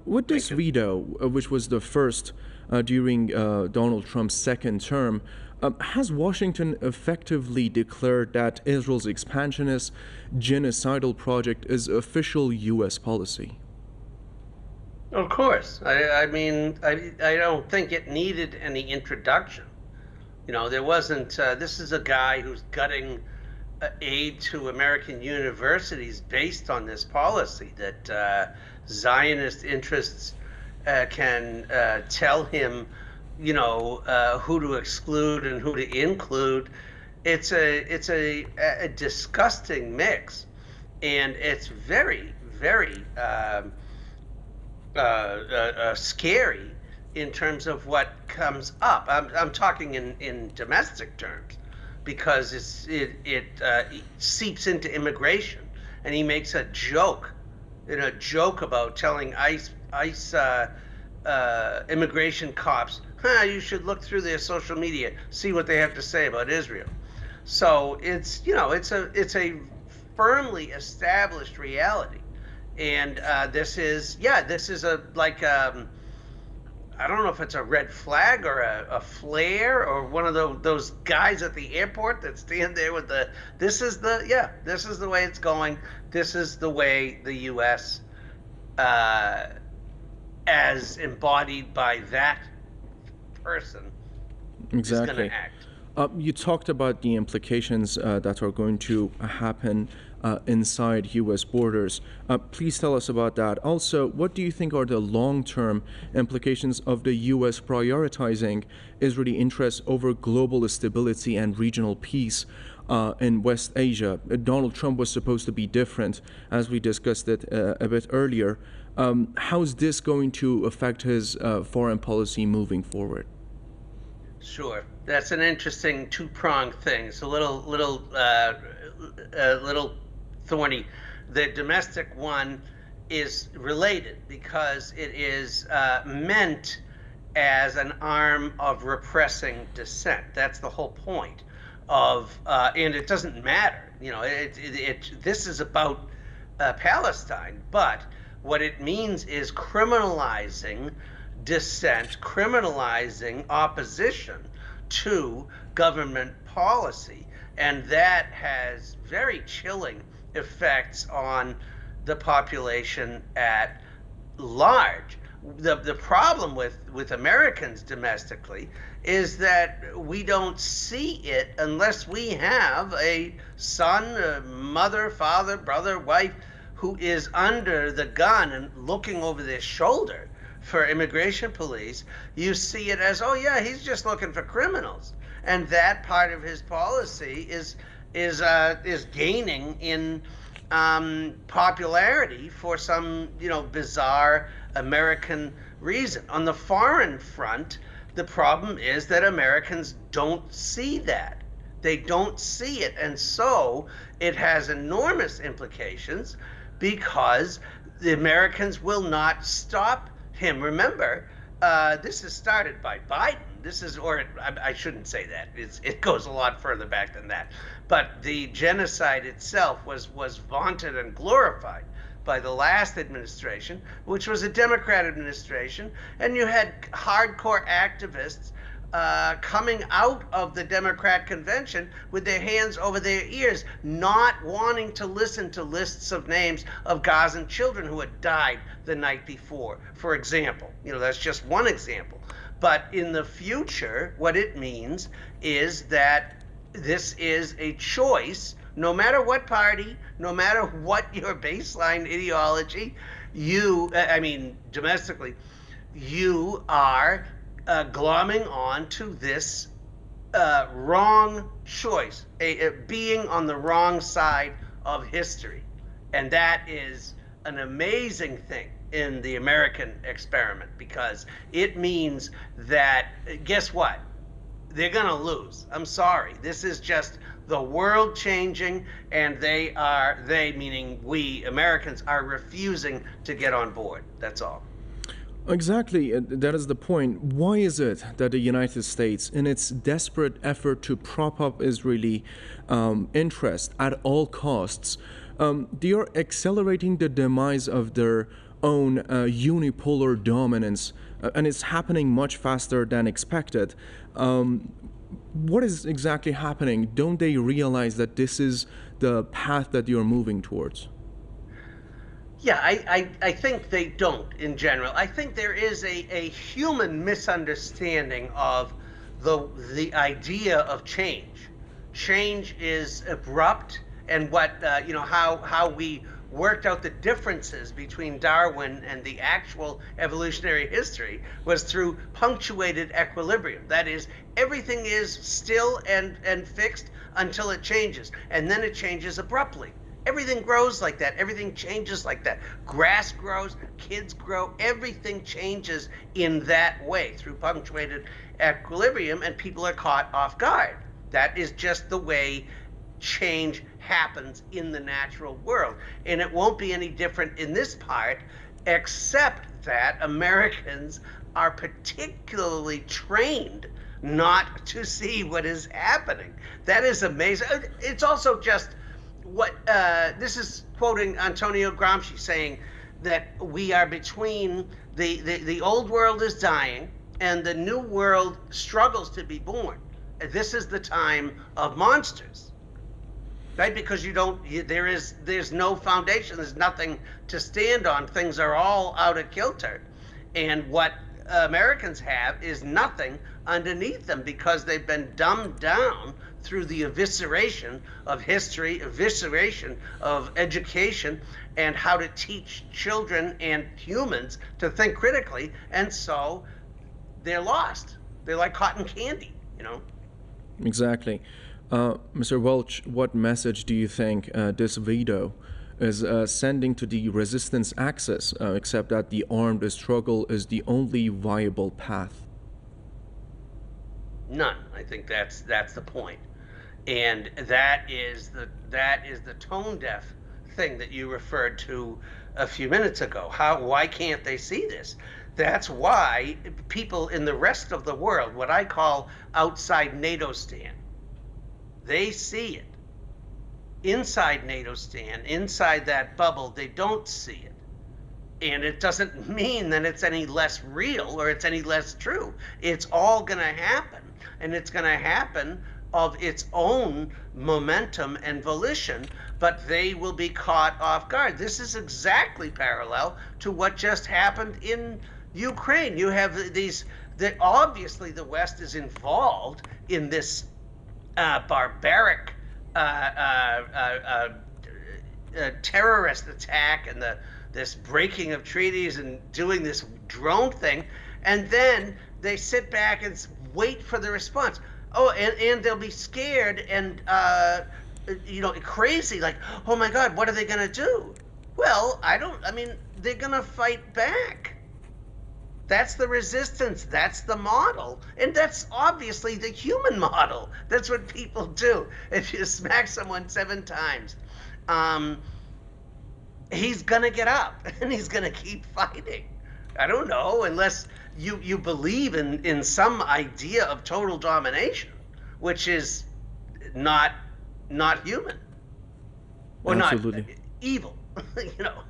With this veto, which was the first during Donald Trump's second term, has Washington effectively declared that Israel's expansionist, genocidal project is official U.S. policy? Of course. I mean, I don't think it needed any introduction. You know, there wasn't, this is a guy who's gutting aid to American universities based on this policy that Zionist interests can tell him, you know, who to exclude and who to include. It's a disgusting mix, and it's very, very scary in terms of what comes up. I'm talking in domestic terms, because it seeps into immigration, and he makes a joke, about telling ICE immigration cops, you should look through their social media, see what they have to say about Israel. So it's a firmly established reality, and this is I don't know if it's a red flag or a flare or one of those guys at the airport that stand there with this is the way it's going. This is the way the U.S. As embodied by that person is going to act. You talked about the implications that are going to happen inside U.S. borders. Please tell us about that. Also, what do you think are the long-term implications of the U.S. prioritizing Israeli interests over global stability and regional peace in West Asia? Donald Trump was supposed to be different, as we discussed it a bit earlier. How's this going to affect his foreign policy moving forward? Sure, that's an interesting two-pronged thing. It's a little thorny. The domestic one is related because it is meant as an arm of repressing dissent. That's the whole point of, and it doesn't matter. You know, this is about Palestine, but what it means is criminalizing dissent, criminalizing opposition to government policy, and that has very chilling effects on the population at large. The problem with Americans domestically is that we don't see it unless we have a son, a mother, father, brother, wife who is under the gun and looking over their shoulder for immigration police. You see it as, oh yeah, he's just looking for criminals, and that part of his policy is gaining in popularity for some bizarre American reason. On the foreign front, the problem is that Americans don't see that. They don't see it, and so it has enormous implications because the Americans will not stop him. Remember, this is started by Biden. I shouldn't say that. It goes a lot further back than that. But the genocide itself was vaunted and glorified by the last administration, which was a Democrat administration, and you had hardcore activists coming out of the Democrat convention with their hands over their ears, not wanting to listen to lists of names of Gazan children who had died the night before, for example. That's just one example. But in the future, what it means is that this is a choice, no matter what party, no matter what your baseline ideology, domestically, you are glomming on to this wrong choice, being on the wrong side of history. And that is an amazing thing in the American experiment, because it means that, guess what? They're going to lose. I'm sorry. This is just the world changing, and they meaning we Americans are refusing to get on board. That's all. Exactly, that is the point. Why is it that the United States, in its desperate effort to prop up Israeli interest at all costs, they are accelerating the demise of their own unipolar dominance, and it's happening much faster than expected. What is exactly happening? Don't they realize that this is the path that you're moving towards? Yeah, I think they don't in general. I think there is a human misunderstanding of the idea of change. Change is abrupt, and what how we worked out the differences between Darwin and the actual evolutionary history was through punctuated equilibrium. That is, everything is still and fixed until it changes, and then it changes abruptly. Everything grows like that. Everything changes like that. Grass grows, kids grow, everything changes in that way through punctuated equilibrium, and people are caught off guard. That is just the way change happens in the natural world. And it won't be any different in this part, except that Americans are particularly trained not to see what is happening. That is amazing. It's also just what this is quoting Antonio Gramsci saying that we are between the old world is dying and the new world struggles to be born. This is the time of monsters, right? Because there's no foundation, there's nothing to stand on. Things are all out of kilter, and what Americans have is nothing underneath them because they've been dumbed down through the evisceration of history, evisceration of education, and how to teach children and humans to think critically, and so they're lost. They're like cotton candy, you know? Exactly. Mr. Welch, what message do you think this veto is sending to the resistance axis, except that the armed struggle is the only viable path? None. I think that's the point. And that is the tone deaf thing that you referred to a few minutes ago. Why can't they see this? That's why people in the rest of the world, what I call outside NATO stand, they see it. Inside NATO stand, inside that bubble, they don't see it. And it doesn't mean that it's any less real or it's any less true. It's all going to happen. And it's going to happen of its own momentum and volition, but they will be caught off guard. This is exactly parallel to what just happened in Ukraine. You have obviously the West is involved in this barbaric terrorist attack and this breaking of treaties and doing this drone thing, and then they sit back and wait for the response. Oh, and they'll be scared and crazy, like, oh my God, what are they gonna do? Well, they're gonna fight back. That's the resistance. That's the model. And that's obviously the human model. That's what people do. If you smack someone 7 times, he's going to get up and he's going to keep fighting. I don't know, unless you believe in some idea of total domination, which is not human or Absolutely. not evil, you know.